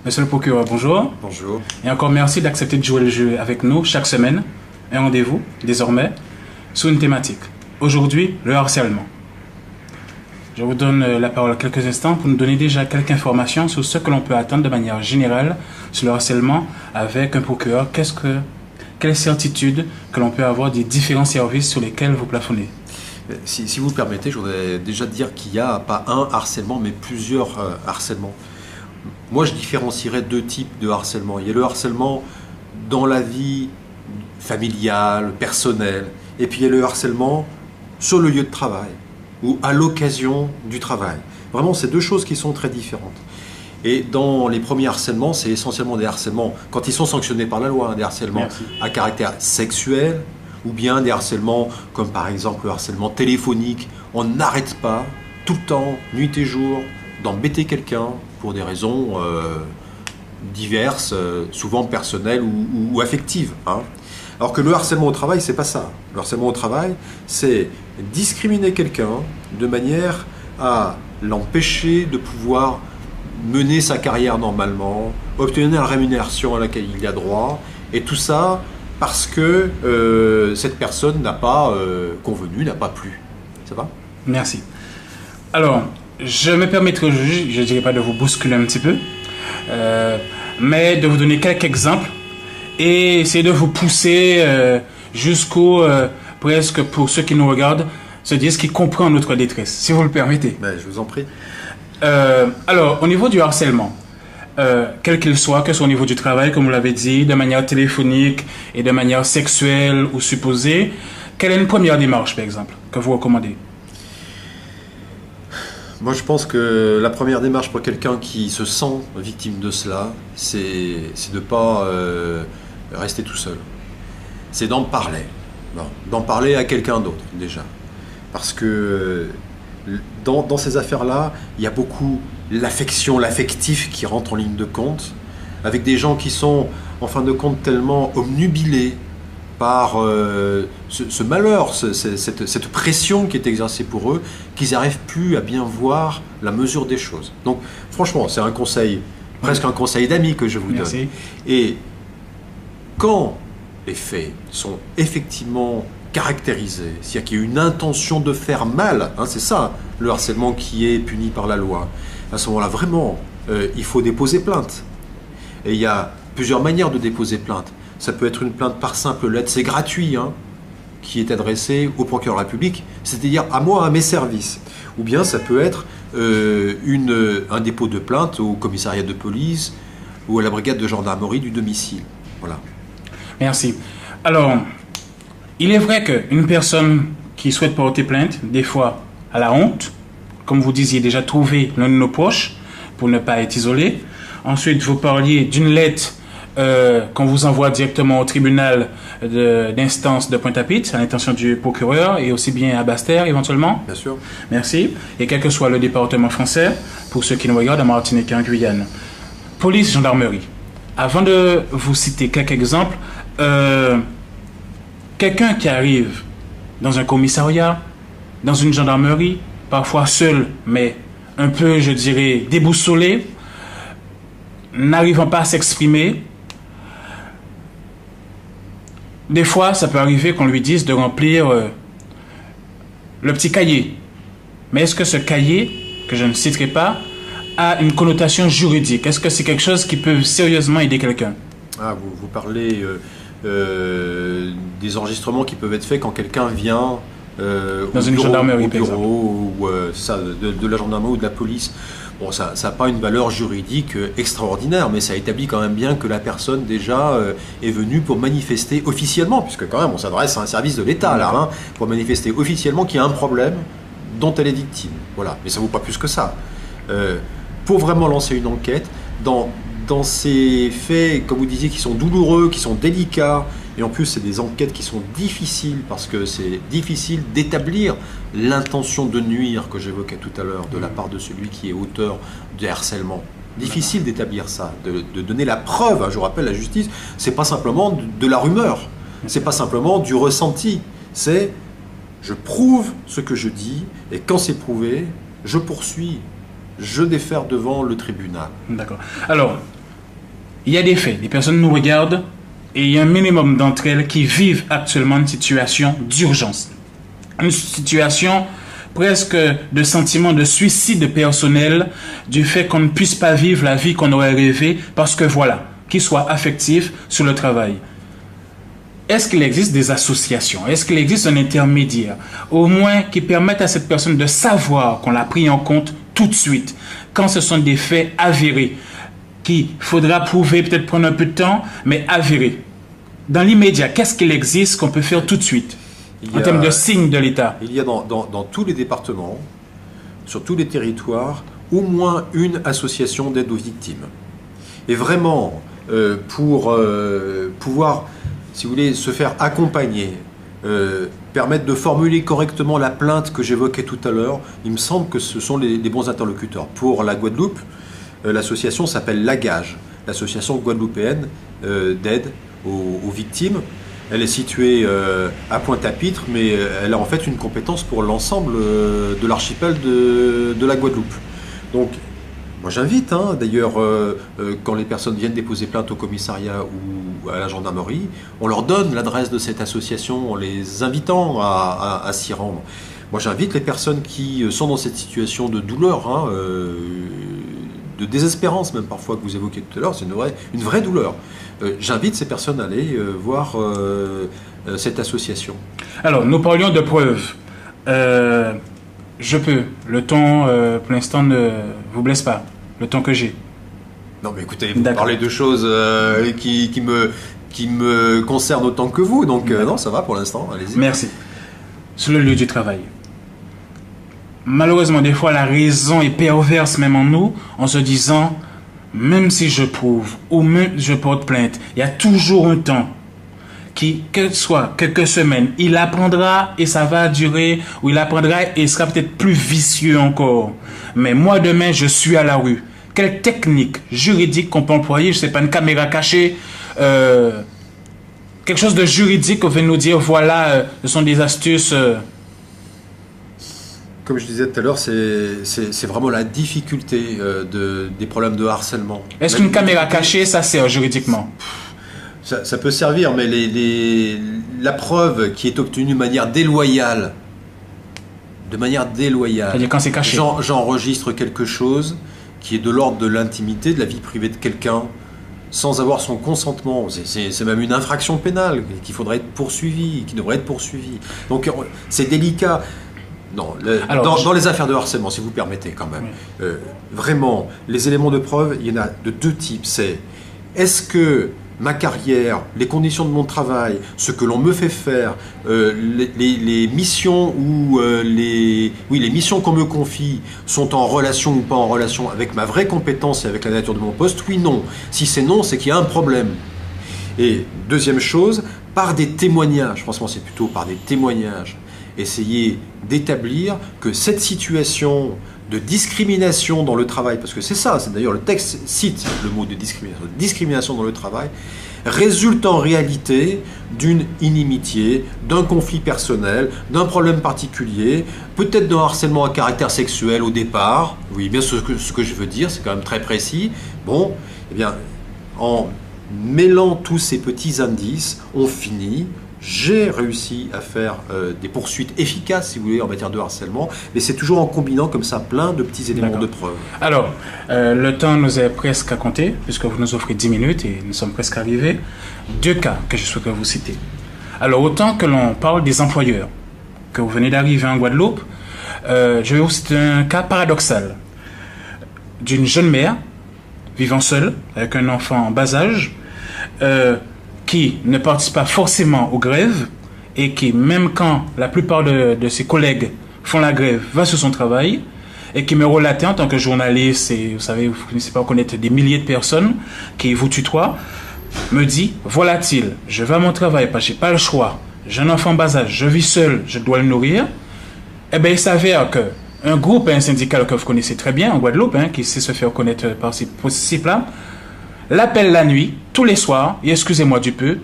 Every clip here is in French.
Monsieur le procureur, bonjour. Bonjour. Et encore merci d'accepter de jouer le jeu avec nous chaque semaine. Un rendez-vous, désormais, sur une thématique. Aujourd'hui, le harcèlement. Je vous donne la parole quelques instants pour nous donner déjà quelques informations sur ce que l'on peut attendre de manière générale sur le harcèlement avec un procureur. Quelle certitude que l'on peut avoir des différents services sur lesquels vous plafonnez? Si vous le permettez, je voudrais déjà dire qu'il n'y a pas un harcèlement, mais plusieurs harcèlements. Moi, je différencierais deux types de harcèlement. Il y a le harcèlement dans la vie familiale, personnelle, et puis il y a le harcèlement sur le lieu de travail ou à l'occasion du travail. Vraiment, c'est deux choses qui sont très différentes. Et dans les premiers harcèlements, c'est essentiellement des harcèlements, quand ils sont sanctionnés par la loi, des harcèlements à caractère sexuel, ou bien des harcèlements comme par exemple le harcèlement téléphonique. On n'arrête pas, tout le temps, nuit et jour, d'embêter quelqu'un pour des raisons diverses, souvent personnelles ou affectives. Alors que le harcèlement au travail, c'est pas ça. Le harcèlement au travail, c'est discriminer quelqu'un de manière à l'empêcher de pouvoir mener sa carrière normalement, obtenir la rémunération à laquelle il a droit, et tout ça parce que cette personne n'a pas convenu, n'a pas plu. Ça va? Merci. Alors, je me permettrai, je ne dirais pas de vous bousculer un petit peu, mais de vous donner quelques exemples et essayer de vous pousser jusqu'au, presque pour ceux qui nous regardent, se disent qu'ils comprennent notre détresse, si vous le permettez. Ben, je vous en prie. Alors, au niveau du harcèlement, quel qu'il soit, que ce soit au niveau du travail, comme vous l'avez dit, de manière téléphonique et de manière sexuelle ou supposée, quelle est une première démarche, par exemple, que vous recommandez? Moi, je pense que la première démarche pour quelqu'un qui se sent victime de cela, c'est de ne pas rester tout seul. C'est d'en parler. D'en parler à quelqu'un d'autre, déjà. Parce que dans ces affaires-là, il y a beaucoup l'affection, l'affectif qui rentre en ligne de compte, avec des gens qui sont, en fin de compte, tellement obnubilés par ce malheur, cette pression qui est exercée pour eux, qu'ils n'arrivent plus à bien voir la mesure des choses. Donc, franchement, c'est un conseil, presque un conseil d'ami que je vous donne. Et quand les faits sont effectivement caractérisés, c'est-à-dire qu'il y a une intention de faire mal, c'est ça le harcèlement qui est puni par la loi, à ce moment-là, vraiment, il faut déposer plainte. Et il y a plusieurs manières de déposer plainte. Ça peut être une plainte par simple lettre, c'est gratuit, qui est adressée au procureur de la République, c'est-à-dire à moi, à mes services. Ou bien ça peut être un dépôt de plainte au commissariat de police ou à la brigade de gendarmerie du domicile. Voilà. Merci. Alors, il est vrai qu'une personne qui souhaite porter plainte, des fois, a la honte, comme vous disiez, déjà trouver l'un de nos proches pour ne pas être isolé. Ensuite, vous parliez d'une lettre qu'on vous envoie directement au tribunal d'instance de Pointe-à-Pitre, à l'intention du procureur, et aussi bien à Basse-Terre, éventuellement. Bien sûr. Merci. Et quel que soit le département français, pour ceux qui nous regardent, en Martinique et en Guyane. Police, gendarmerie. Avant de vous citer quelques exemples, quelqu'un qui arrive dans un commissariat, dans une gendarmerie, parfois seul, mais un peu, je dirais, déboussolé, n'arrivant pas à s'exprimer. Des fois, ça peut arriver qu'on lui dise de remplir le petit cahier. Mais est-ce que ce cahier, que je ne citerai pas, a une connotation juridique? Est-ce que c'est quelque chose qui peut sérieusement aider quelqu'un? Vous parlez des enregistrements qui peuvent être faits quand quelqu'un vient dans une gendarmerie, au bureau ou de la gendarmerie ou de la police. Bon, ça n'a pas une valeur juridique extraordinaire, mais ça établit quand même bien que la personne déjà est venue pour manifester officiellement, puisque quand même on s'adresse à un service de l'État là, pour manifester officiellement qu'il y a un problème dont elle est victime. Voilà, mais ça ne vaut pas plus que ça. Pour vraiment lancer une enquête, dans ces faits, comme vous disiez, qui sont douloureux, qui sont délicats, et en plus c'est des enquêtes qui sont difficiles, parce que c'est difficile d'établir l'intention de nuire que j'évoquais tout à l'heure, de la part de celui qui est auteur de harcèlement. Difficile d'établir ça, de donner la preuve. Je vous rappelle, la justice, c'est pas simplement de la rumeur, c'est pas simplement du ressenti, c'est je prouve ce que je dis, et quand c'est prouvé, je poursuis, je défère devant le tribunal. D'accord. Alors, il y a des faits, les personnes nous regardent et il y a un minimum d'entre elles qui vivent actuellement une situation d'urgence. Une situation presque de sentiment de suicide personnel du fait qu'on ne puisse pas vivre la vie qu'on aurait rêvé parce que voilà, qu'il soit affectif sur le travail. Est-ce qu'il existe des associations? Est-ce qu'il existe un intermédiaire? Au moins qui permette à cette personne de savoir qu'on l'a pris en compte tout de suite, quand ce sont des faits avérés, qu'il faudra prouver, peut-être prendre un peu de temps, mais avérés. Dans l'immédiat, qu'est-ce qu'il existe qu'on peut faire tout de suite en termes de signes de l'État? Il y a dans tous les départements, sur tous les territoires, au moins une association d'aide aux victimes. Et vraiment, pour pouvoir, si vous voulez, se faire accompagner, permettre de formuler correctement la plainte que j'évoquais tout à l'heure, il me semble que ce sont les bons interlocuteurs. Pour la Guadeloupe, l'association s'appelle l'AGAGE, l'association guadeloupéenne d'aide aux victimes. Elle est située à Pointe-à-Pitre, mais elle a en fait une compétence pour l'ensemble de l'archipel de la Guadeloupe. Donc, moi j'invite, d'ailleurs, quand les personnes viennent déposer plainte au commissariat ou à la gendarmerie, on leur donne l'adresse de cette association en les invitant à s'y rendre. Moi j'invite les personnes qui sont dans cette situation de douleur, de désespérance même parfois que vous évoquez tout à l'heure, c'est une vraie douleur. J'invite ces personnes à aller voir cette association. Alors, nous parlions de preuves. Je peux. Le temps, pour l'instant, ne vous blesse pas. Le temps que j'ai. Non, mais écoutez, vous parlez de choses qui me concernent autant que vous. Donc, non, ça va pour l'instant. Allez-y. Merci. Sur le lieu du travail. Malheureusement, des fois, la raison est perverse même en nous, en se disant, même si je prouve ou même je porte plainte, il y a toujours un temps qui, quel soit quelques semaines, il apprendra et ça va durer, ou il apprendra et il sera peut-être plus vicieux encore. Mais moi, demain, je suis à la rue. Quelle technique juridique qu'on peut employer? Je ne sais pas, une caméra cachée, quelque chose de juridique qu'on veut nous dire, voilà, ce sont des astuces. Comme je disais tout à l'heure, c'est vraiment la difficulté des problèmes de harcèlement. Est-ce qu'une caméra cachée, ça sert juridiquement? Ça peut servir, mais la preuve qui est obtenue de manière déloyale, c'est-à-dire quand c'est caché. J'enregistre quelque chose qui est de l'ordre de l'intimité, de la vie privée de quelqu'un, sans avoir son consentement. C'est même une infraction pénale qui devrait être poursuivie. Donc c'est délicat. Non, dans les affaires de harcèlement, si vous permettez quand même, oui. Vraiment, les éléments de preuve, il y en a de deux types. C'est, est-ce que ma carrière, les conditions de mon travail, ce que l'on me fait faire, les missions ou les missions qu'on me confie sont en relation ou pas en relation avec ma vraie compétence et avec la nature de mon poste? Oui, non. Si c'est non, c'est qu'il y a un problème. Et deuxième chose, par des témoignages, franchement c'est plutôt par des témoignages, essayer d'établir que cette situation de discrimination dans le travail, parce que c'est ça, c'est d'ailleurs le texte cite le mot de discrimination dans le travail, résulte en réalité d'une inimitié, d'un conflit personnel, d'un problème particulier, peut-être d'un harcèlement à caractère sexuel au départ. Vous voyez bien ce que je veux dire, c'est quand même très précis. Bon, eh bien, en mêlant tous ces petits indices, on finit. J'ai réussi à faire des poursuites efficaces, si vous voulez, en matière de harcèlement, mais c'est toujours en combinant comme ça plein de petits éléments de preuve. Alors, le temps nous est presque à compter, puisque vous nous offrez 10 minutes et nous sommes presque arrivés. Deux cas que je souhaiterais vous citer. Alors, autant que l'on parle des employeurs, que vous venez d'arriver en Guadeloupe, je vais vous citer un cas paradoxal d'une jeune mère vivant seule, avec un enfant en bas âge, qui ne participe pas forcément aux grèves et qui, même quand la plupart de ses collègues font la grève, va sur son travail et qui me relatait en tant que journaliste, et vous savez, vous finissez par connaître des milliers de personnes qui vous tutoient, me dit, voilà-t-il, je vais à mon travail parce que je n'ai pas le choix, j'ai un enfant en bas âge, je vis seul, je dois le nourrir. Eh bien, il s'avère qu'un groupe, un syndical que vous connaissez très bien en Guadeloupe, qui sait se faire connaître par ces principes-là, l'appelle la nuit, tous les soirs, et excusez-moi du peu,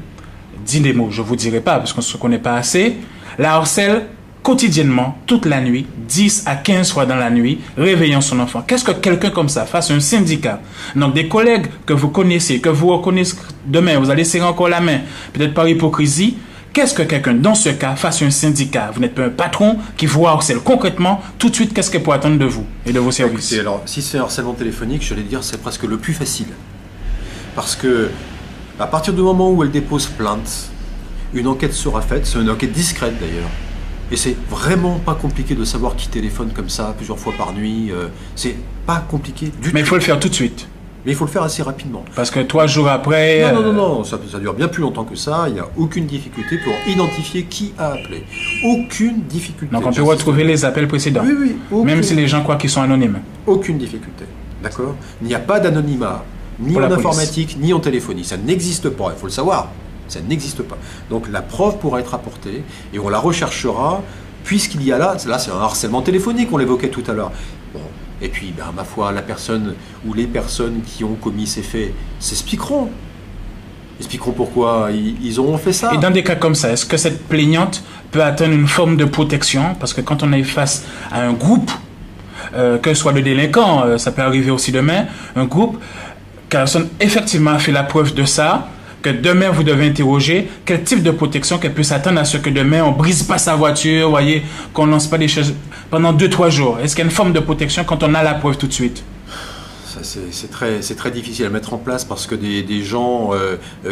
dit des mots, je ne vous dirai pas parce qu'on ne se connaît pas assez, la harcèle quotidiennement, toute la nuit, 10 à 15 fois dans la nuit, réveillant son enfant. Qu'est-ce que quelqu'un comme ça fasse un syndicat? Donc des collègues que vous connaissez, que vous reconnaissez demain, vous allez serrer encore la main, peut-être par hypocrisie. Qu'est-ce que quelqu'un dans ce cas fasse un syndicat? Vous n'êtes pas un patron qui vous harcèle concrètement. Tout de suite, qu'est-ce qu'elle peut attendre de vous et de vos services? Écoutez, alors, si c'est un harcèlement téléphonique, j'allais dire c'est presque le plus facile. Parce que à partir du moment où elle dépose plainte, une enquête sera faite, c'est une enquête discrète d'ailleurs. Et c'est vraiment pas compliqué de savoir qui téléphone comme ça plusieurs fois par nuit. C'est pas compliqué du tout. Mais il faut le faire tout de suite. Mais il faut le faire assez rapidement. Parce que 3 jours après... Non, ça dure bien plus longtemps que ça. Il n'y a aucune difficulté pour identifier qui a appelé. Aucune difficulté. Donc on peut retrouver les appels précédents. Oui, aucune. Même si les gens croient qu'ils sont anonymes. Aucune difficulté. D'accord? Il n'y a pas d'anonymat, ni en informatique, ni en téléphonie. Ça n'existe pas, il faut le savoir. Ça n'existe pas. Donc la preuve pourra être apportée et on la recherchera puisqu'il y a là c'est un harcèlement téléphonique, on l'évoquait tout à l'heure. Bon. Et puis, ma foi, la personne ou les personnes qui ont commis ces faits s'expliqueront. Expliqueront pourquoi ils auront fait ça. Et dans des cas comme ça, est-ce que cette plaignante peut atteindre une forme de protection? Parce que quand on est face à un groupe, que ce soit de délinquants, ça peut arriver aussi demain, un groupe, que la personne effectivement a fait la preuve de ça, que demain vous devez interroger, quel type de protection qu'elle peut s'attendre à ce que demain on brise pas sa voiture, voyez, qu'on lance pas des choses pendant 2-3 jours. Est-ce qu'il y a une forme de protection quand on a la preuve tout de suite? C'est très difficile à mettre en place parce que des gens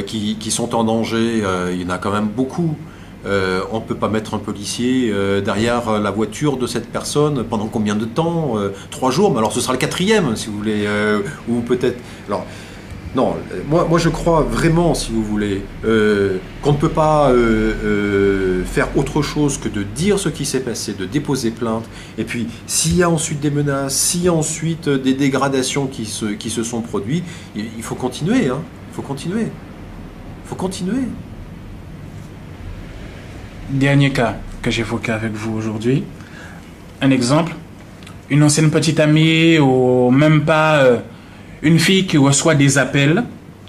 qui sont en danger, il y en a quand même beaucoup. On ne peut pas mettre un policier derrière la voiture de cette personne pendant combien de temps? 3 jours, mais alors ce sera le 4e si vous voulez, ou peut-être... Alors, non, moi je crois vraiment, si vous voulez, qu'on ne peut pas faire autre chose que de dire ce qui s'est passé, de déposer plainte, et puis s'il y a ensuite des menaces, s'il y a ensuite des dégradations qui se sont produites, il faut continuer, hein. Il faut continuer. Il faut continuer. Dernier cas que j'évoquais avec vous aujourd'hui, un exemple, une ancienne petite amie ou même pas... une fille qui reçoit des appels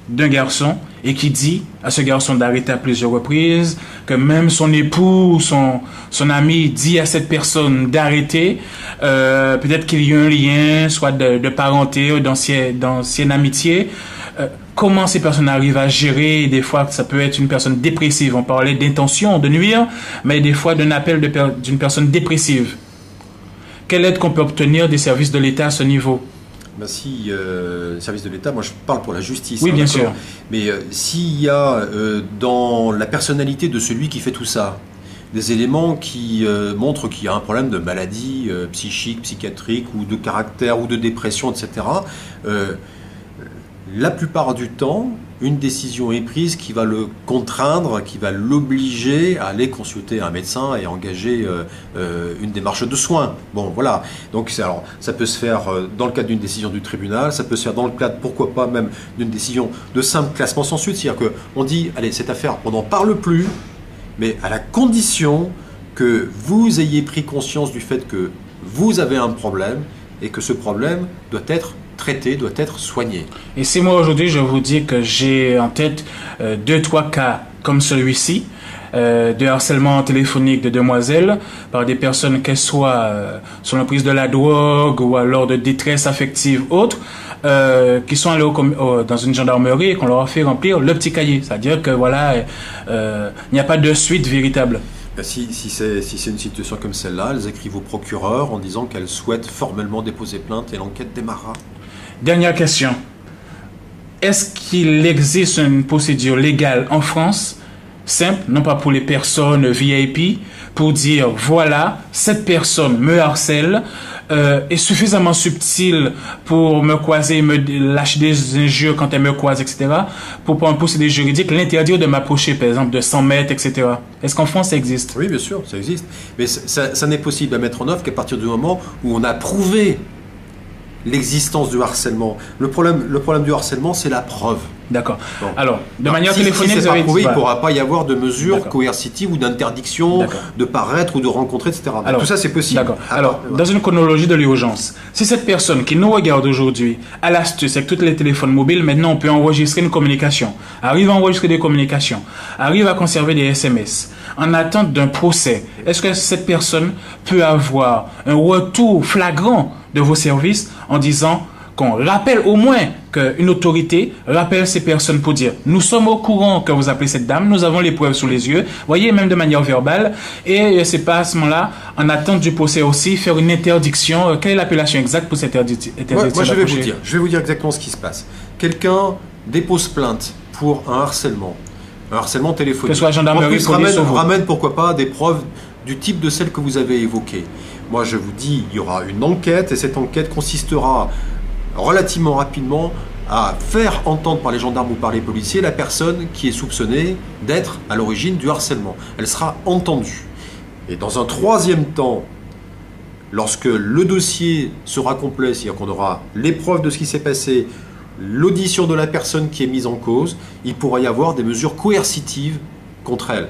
d'un garçon et qui dit à ce garçon d'arrêter à plusieurs reprises, que même son époux, son ami dit à cette personne d'arrêter, peut-être qu'il y a un lien, soit de parenté ou d'ancienne amitié. Comment ces personnes arrivent à gérer? Des fois, ça peut être une personne dépressive. On parlait d'intention de nuire, mais des fois d'un appel d'une personne dépressive. Quelle aide qu'on peut obtenir des services de l'État à ce niveau? Ben si, service de l'État, moi je parle pour la justice. Oui, bien sûr. Mais s'il y a dans la personnalité de celui qui fait tout ça, des éléments qui montrent qu'il y a un problème de maladie psychique, psychiatrique, ou de caractère, ou de dépression, etc., la plupart du temps, une décision est prise qui va le contraindre, qui va l'obliger à aller consulter un médecin et engager une démarche de soins. Bon, voilà. Donc, alors, ça peut se faire dans le cadre d'une décision du tribunal, ça peut se faire dans le cadre, pourquoi pas, même d'une décision de simple classement sans suite. C'est-à-dire qu'on dit, allez, cette affaire, on n'en parle plus, mais à la condition que vous ayez pris conscience du fait que vous avez un problème et que ce problème doit être traité, doit être soigné. Et si moi aujourd'hui je vous dis que j'ai en tête 2-3 cas comme celui-ci, de harcèlement téléphonique de demoiselles par des personnes qu'elles soient sur la prise de la drogue ou alors de détresse affective autre, qui sont allés dans une gendarmerie et qu'on leur a fait remplir le petit cahier. C'est-à-dire que voilà, il n'y a pas de suite véritable. Si c'est une situation comme celle-là, elles écrivent au procureur en disant qu'elles souhaitent formellement déposer plainte et l'enquête démarrera. Dernière question. Est-ce qu'il existe une procédure légale en France, simple, non pas pour les personnes VIP, pour dire, voilà, cette personne me harcèle, est suffisamment subtile pour me croiser, me lâcher des injures quand elle me croise, etc., pour prendre un procédé juridique, l'interdire de m'approcher, par exemple, de 100 mètres, etc. Est-ce qu'en France, ça existe? Oui, bien sûr, ça existe. Mais ça n'est possible à mettre en œuvre qu'à partir du moment où on a prouvé l'existence du harcèlement. Le problème du harcèlement, c'est la preuve. D'accord. Bon. Alors, de Alors, manière si téléphonique, c'est vous pas avez prouvé, il ne voilà. pourra pas y avoir de mesures D'accord. coercitives ou d'interdiction D'accord. de paraître ou de rencontrer, etc. Donc, Alors, tout ça, c'est possible. D'accord. Ah, Alors, dans une chronologie de l'urgence, si cette personne qui nous regarde aujourd'hui a l'astuce avec tous les téléphones mobiles, maintenant on peut enregistrer une communication, arrive à enregistrer des communications, arrive à conserver des SMS, en attente d'un procès, est-ce que cette personne peut avoir un retour flagrant de vos services en disant qu'on rappelle au moins qu'une autorité rappelle ces personnes pour dire nous sommes au courant que vous appelez cette dame, nous avons les preuves sous les yeux, voyez, même de manière verbale, et c'est pas à ce moment-là, en attente du procès aussi, faire une interdiction. Quelle est l'appellation exacte pour cette interdiction? Moi, je vais vous dire exactement ce qui se passe. Quelqu'un dépose plainte pour un harcèlement téléphonique. Que ce soit gendarmerie, en plus, ramène pourquoi pas des preuves du type de celles que vous avez évoquées. Moi, je vous dis, il y aura une enquête et cette enquête consistera relativement rapidement à faire entendre par les gendarmes ou par les policiers la personne qui est soupçonnée d'être à l'origine du harcèlement. Elle sera entendue. Et dans un troisième temps, lorsque le dossier sera complet, c'est-à-dire qu'on aura les preuves de ce qui s'est passé, l'audition de la personne qui est mise en cause, il pourra y avoir des mesures coercitives contre elle.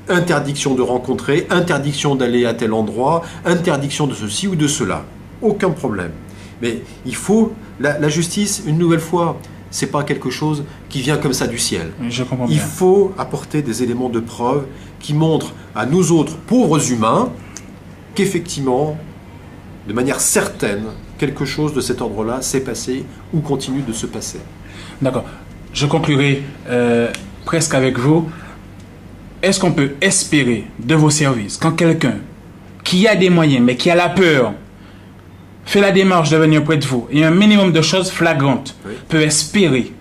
Interdiction de rencontrer, interdiction d'aller à tel endroit, interdiction de ceci ou de cela. Aucun problème. Mais il faut, la justice, une nouvelle fois, c'est pas quelque chose qui vient comme ça du ciel. Je comprends bien. Il faut apporter des éléments de preuve qui montrent à nous autres pauvres humains qu'effectivement, de manière certaine, quelque chose de cet ordre-là s'est passé ou continue de se passer. D'accord. Je conclurai presque avec vous. Est-ce qu'on peut espérer de vos services, quand quelqu'un qui a des moyens mais qui a la peur fait la démarche de venir près de vous et un minimum de choses flagrantes, oui, peut espérer,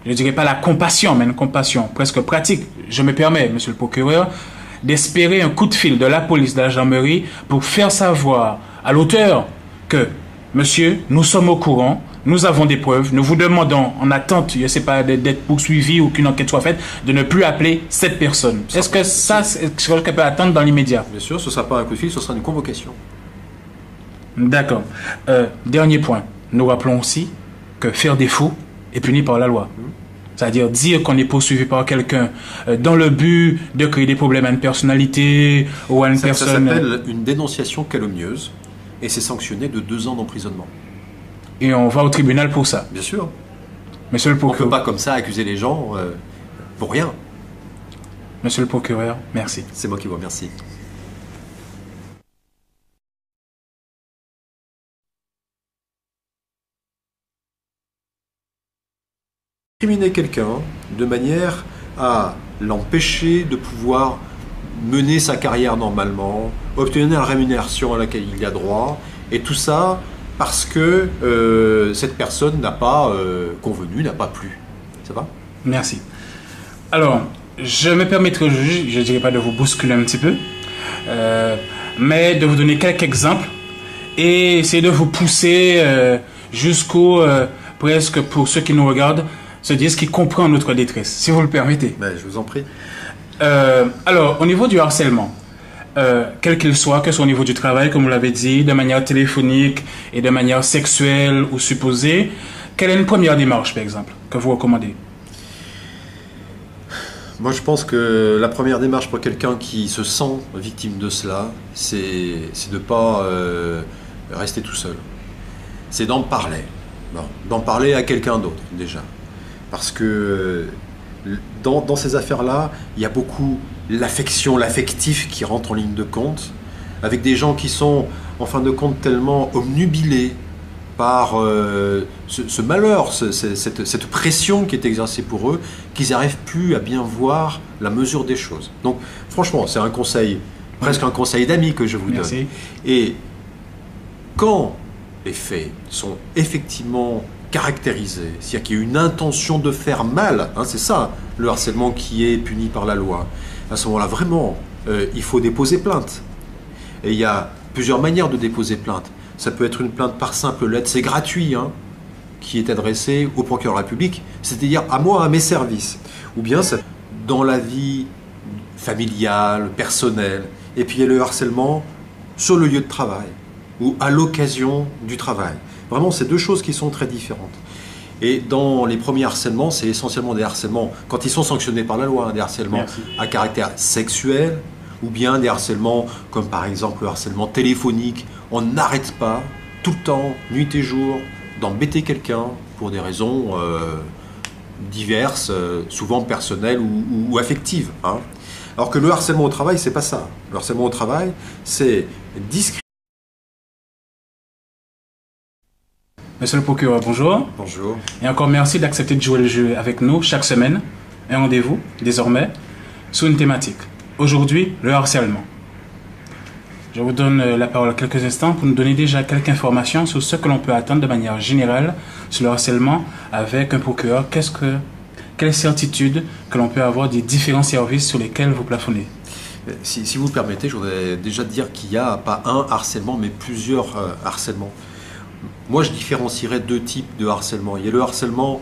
je ne dirais pas la compassion, mais une compassion presque pratique, je me permets, monsieur le procureur, d'espérer un coup de fil de la police, de la gendarmerie, pour faire savoir à l'auteur que, monsieur, nous sommes au courant, nous avons des preuves, nous vous demandons, en attente, je ne sais pas, d'être poursuivi ou qu'une enquête soit faite, de ne plus appeler cette personne. Est-ce que ça, c'est quelque chose qu'elle peut attendre dans l'immédiat? Bien sûr, ce ne sera pas un coup de fil, ce sera une convocation. D'accord. Dernier point. Nous rappelons aussi que faire défaut est puni par la loi. C'est-à-dire dire qu'on est poursuivi par quelqu'un dans le but de créer des problèmes à une personnalité ou à une personne... Ça s'appelle une dénonciation calomnieuse et c'est sanctionné de 2 ans d'emprisonnement. Et on va au tribunal pour ça. Bien sûr. Monsieur le On ne procureur. peut pas comme ça accuser les gens pour rien. Monsieur le procureur, merci. C'est moi qui vous remercie. Discriminer quelqu'un de manière à l'empêcher de pouvoir mener sa carrière normalement, obtenir la rémunération à laquelle il a droit, et tout ça parce que cette personne n'a pas convenu, n'a pas plu. Ça va? Merci. Alors, je me permettrai, je ne dirais pas de vous bousculer un petit peu, mais de vous donner quelques exemples et essayer de vous pousser jusqu'au, presque pour ceux qui nous regardent, se disent qu'ils comprennent notre détresse, si vous le permettez. Ben, je vous en prie. Alors, au niveau du harcèlement, quel qu'il soit, que ce soit au niveau du travail, comme vous l'avez dit, de manière téléphonique et de manière sexuelle ou supposée, quelle est une première démarche, par exemple, que vous recommandez? Moi, je pense que la première démarche pour quelqu'un qui se sent victime de cela, c'est de ne pas rester tout seul. C'est d'en parler. D'en parler à quelqu'un d'autre, déjà. Parce que dans ces affaires-là, il y a beaucoup l'affection, l'affectif qui rentre en ligne de compte, avec des gens qui sont, en fin de compte, tellement obnubilés par ce malheur, cette pression qui est exercée pour eux, qu'ils n'arrivent plus à bien voir la mesure des choses. Donc, franchement, c'est un conseil, presque un conseil d'ami que je vous donne. Merci. Et quand les faits sont effectivement caractérisés, c'est-à-dire qu'il y a une intention de faire mal, hein, c'est ça le harcèlement qui est puni par la loi, à ce moment-là, vraiment, il faut déposer plainte. Et il y a plusieurs manières de déposer plainte. Ça peut être une plainte par simple lettre, c'est gratuit, hein, qui est adressée au procureur de la République, c'est-à-dire à moi, à mes services. Ou bien dans la vie familiale, personnelle. Et puis il y a le harcèlement sur le lieu de travail ou à l'occasion du travail. Vraiment, c'est deux choses qui sont très différentes. Et dans les premiers harcèlements, c'est essentiellement des harcèlements, quand ils sont sanctionnés par la loi, des harcèlements Merci. à caractère sexuel, ou bien des harcèlements comme par exemple le harcèlement téléphonique. On n'arrête pas, tout le temps, nuit et jour, d'embêter quelqu'un pour des raisons diverses, souvent personnelles ou affectives. Hein. Alors que le harcèlement au travail, c'est pas ça. Le harcèlement au travail, c'est discrimination. Monsieur le procureur, bonjour. Bonjour. Et encore merci d'accepter de jouer le jeu avec nous chaque semaine. Un rendez-vous, désormais, sur une thématique. Aujourd'hui, le harcèlement. Je vous donne la parole à quelques instants pour nous donner déjà quelques informations sur ce que l'on peut attendre de manière générale sur le harcèlement avec un procureur. Quelle certitude que l'on peut avoir des différents services sur lesquels vous plafonnez? Si vous le permettez, je voudrais déjà dire qu'il n'y a pas un harcèlement, mais plusieurs harcèlements. Moi, je différencierais deux types de harcèlement. Il y a le harcèlement